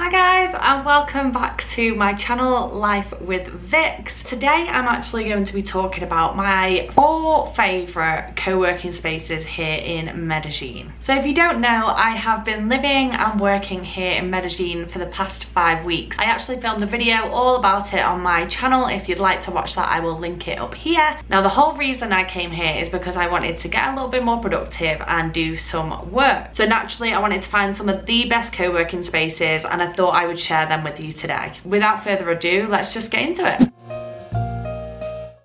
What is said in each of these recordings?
Hi guys, and welcome back to my channel Life with Vicx. Today I'm actually going to be talking about my 4 favourite co-working spaces here in Medellin. So if you don't know, I have been living and working here in Medellin for the past 5 weeks. I actually filmed a video all about it on my channel. If you'd like to watch that, I will link it up here. Now the whole reason I came here is because I wanted to get a little bit more productive and do some work. So naturally I wanted to find some of the best co-working spaces, and I thought I would share them with you today. Without further ado, let's just get into it.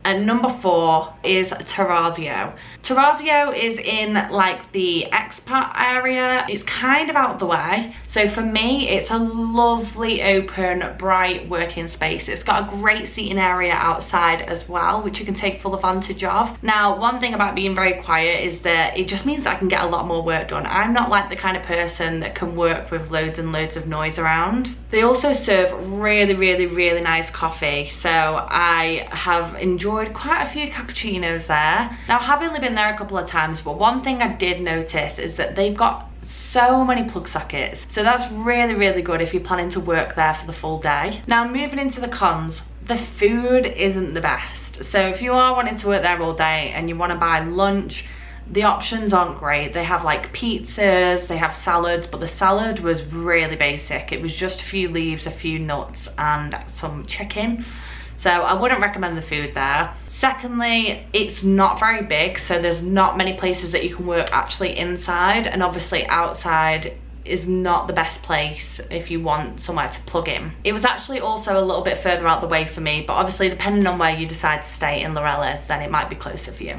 And number 4 is Terrasio. Terrasio is in like the expat area. It's kind of out of the way. So for me, it's a lovely, open, bright working space. It's got a great seating area outside as well, which you can take full advantage of. Now, one thing about being very quiet is that it just means that I can get a lot more work done. I'm not like the kind of person that can work with loads and loads of noise around. They also serve really nice coffee. So I have enjoyed quite a few cappuccinos there. Now I have only been there a couple of times, but one thing I did notice is that they've got so many plug sockets. So that's really good if you're planning to work there for the full day. Now moving into the cons, the food isn't the best. So if you are wanting to work there all day and you want to buy lunch, the options aren't great. They have like pizzas, they have salads, but the salad was really basic. It was just a few leaves, a few nuts and some chicken. So I wouldn't recommend the food there. Secondly, it's not very big, so there's not many places that you can work actually inside, and obviously outside is not the best place if you want somewhere to plug in. It was actually also a little bit further out the way for me, but obviously depending on where you decide to stay in Laureles, then it might be closer for you.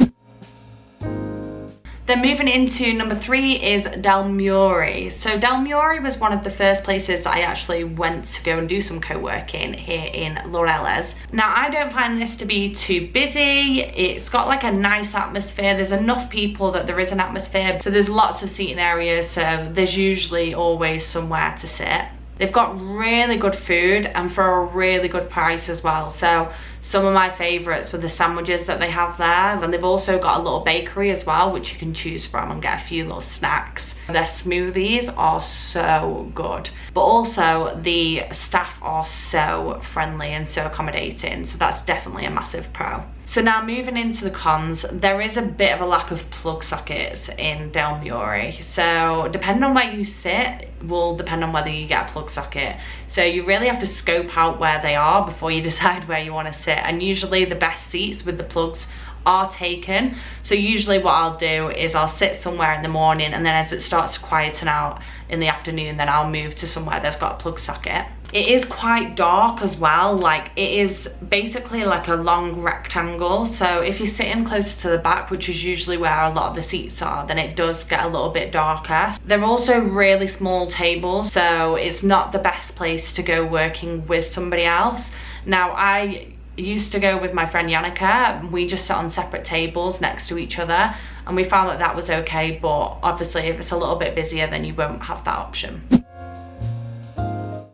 Then moving into number 3 is Delmuri. So Delmuri was one of the first places that I actually went to go and do some co-working here in Laureles. Now I don't find this to be too busy. It's got like a nice atmosphere. There's enough people that there is an atmosphere. So there's lots of seating areas, so there's usually always somewhere to sit. They've got really good food and for a really good price as well. So some of my favourites were the sandwiches that they have there, and they've also got a little bakery as well, which you can choose from and get a few little snacks. Their smoothies are so good, but also the staff are so friendly and so accommodating, so that's definitely a massive pro. So now moving into the cons, there is a bit of a lack of plug sockets in Delmuri. So depending on where you sit will depend on whether you get a plug socket. So you really have to scope out where they are before you decide where you want to sit. And usually the best seats with the plugs are taken. So usually what I'll do is I'll sit somewhere in the morning, and then as it starts to quieten out in the afternoon, then I'll move to somewhere that's got a plug socket. It is quite dark as well, like it is basically like a long rectangle. So if you're sitting closer to the back, which is usually where a lot of the seats are, then it does get a little bit darker. They're also really small tables, so it's not the best place to go working with somebody else. Now I used to go with my friend Yannicka. We just sat on separate tables next to each other, and we found that that was okay, but obviously if it's a little bit busier, then you won't have that option.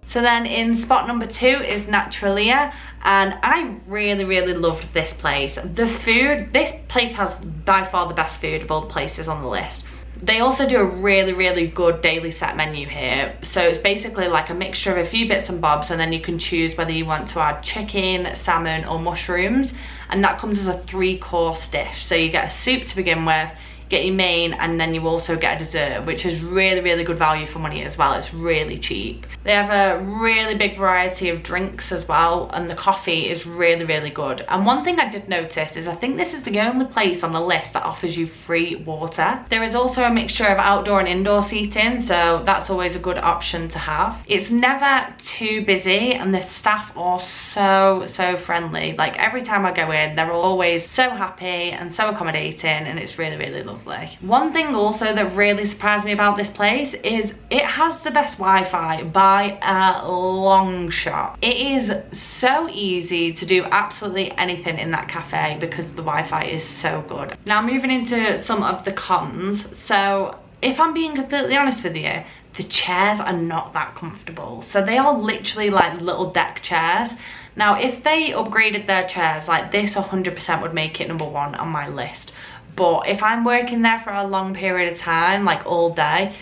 So then in spot number 2 is Naturalia, and I really loved this place. The food, this place has by far the best food of all the places on the list. They also do a really good daily set menu here. So it's basically like a mixture of a few bits and bobs, and then you can choose whether you want to add chicken, salmon or mushrooms, and that comes as a 3-course dish. So you get a soup to begin with, get your main, and then you also get a dessert, which is really good value for money as well. It's really cheap. They have a really big variety of drinks as well, and the coffee is really good. And one thing I did notice is I think this is the only place on the list that offers you free water. There is also a mixture of outdoor and indoor seating, so that's always a good option to have. It's never too busy, and the staff are so friendly. Like every time I go in, they're always so happy and so accommodating, and it's really lovely. One thing also that really surprised me about this place is it has the best Wi-Fi by a long shot. It is so easy to do absolutely anything in that cafe because the Wi-Fi is so good. Now moving into some of the cons. So if I'm being completely honest with you, the chairs are not that comfortable. So they are literally like little deck chairs. Now if they upgraded their chairs, like this 100% would make it number 1 on my list. But if I'm working there for a long period of time, like all day,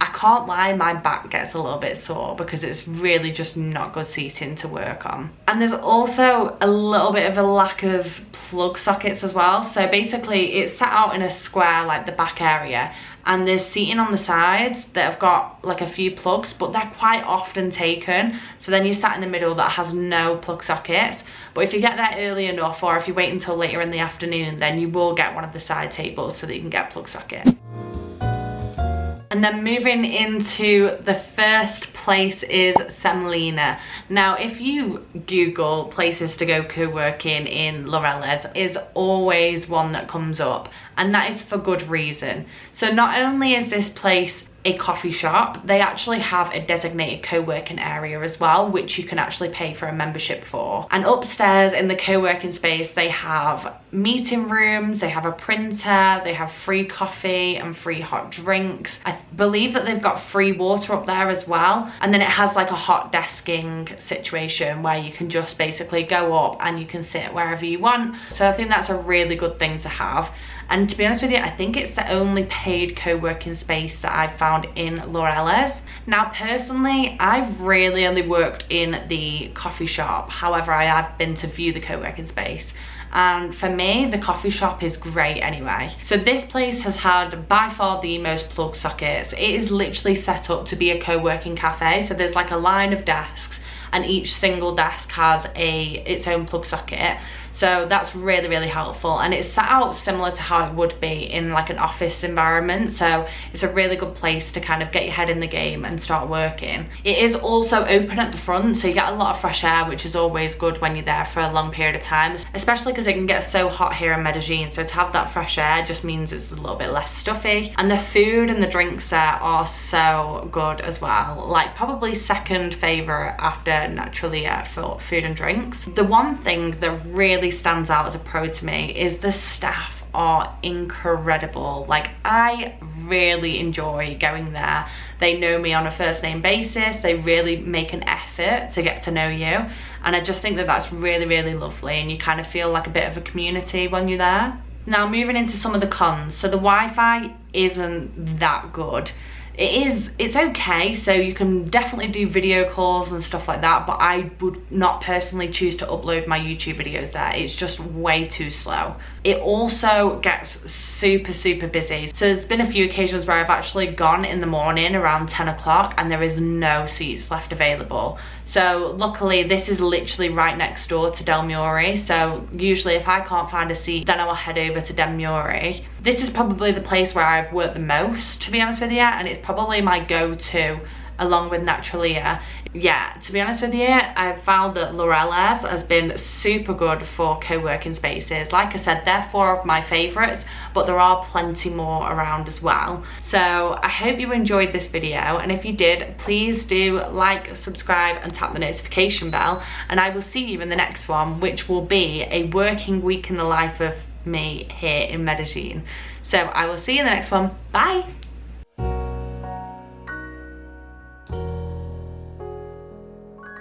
I can't lie, my back gets a little bit sore because it's really just not good seating to work on. And there's also a little bit of a lack of plug sockets as well. So basically it's set out in a square, like the back area, and there's seating on the sides that have got like a few plugs, but they're quite often taken. So then you're sat in the middle that has no plug sockets. But if you get there early enough, or if you wait until later in the afternoon, then you will get one of the side tables so that you can get plug sockets. And then moving into the first place is Semilla. Now, if you Google places to go co-working in Laureles, is always one that comes up, and that is for good reason. So not only is this place a coffee shop, they actually have a designated co-working area as well, which you can actually pay for a membership for. And upstairs in the co-working space, they have meeting rooms, they have a printer, they have free coffee and free hot drinks. I believe that they've got free water up there as well. And then it has like a hot desking situation where you can just basically go up and you can sit wherever you want. So I think that's a really good thing to have. And to be honest with you, I think it's the only paid co-working space that I've found in Laureles. Now, personally, I've really only worked in the coffee shop. However, I have been to view the co-working space. And for me, the coffee shop is great anyway. So this place has had by far the most plug sockets. It is literally set up to be a co-working cafe. So there's like a line of desks, and each single desk has its own plug socket. So that's really, really helpful, and it's set out similar to how it would be in like an office environment. So it's a really good place to kind of get your head in the game and start working. It is also open at the front, so you get a lot of fresh air, which is always good when you're there for a long period of time, especially because it can get so hot here in Medellin. So to have that fresh air just means it's a little bit less stuffy. And the food and the drinks there are so good as well. Like probably second favorite after Naturalia for food and drinks. The one thing that really stands out as a pro to me is the staff are incredible. Like, I really enjoy going there. They know me on a first name basis. They really make an effort to get to know you, and I just think that that's really, really lovely, and you kind of feel like a bit of a community when you're there. Now, moving into some of the cons. So the Wi-Fi isn't that good. It's okay, so you can definitely do video calls and stuff like that, but I would not personally choose to upload my YouTube videos there. It's just way too slow. It also gets super, super busy. So there's been a few occasions where I've actually gone in the morning around 10 o'clock and there is no seats left available. So luckily this is literally right next door to Delmuri. So usually if I can't find a seat, then I will head over to Delmuri. This is probably the place where I've worked the most, to be honest with you, and it's probably my go-to along with Naturalia. Yeah, to be honest with you, I've found that Laureles has been super good for co-working spaces. Like I said, they're 4 of my favourites, but there are plenty more around as well. So I hope you enjoyed this video, and if you did, please do like, subscribe and tap the notification bell, and I will see you in the next one, which will be a working week in the life of me here in Medellin. So I will see you in the next one. Bye.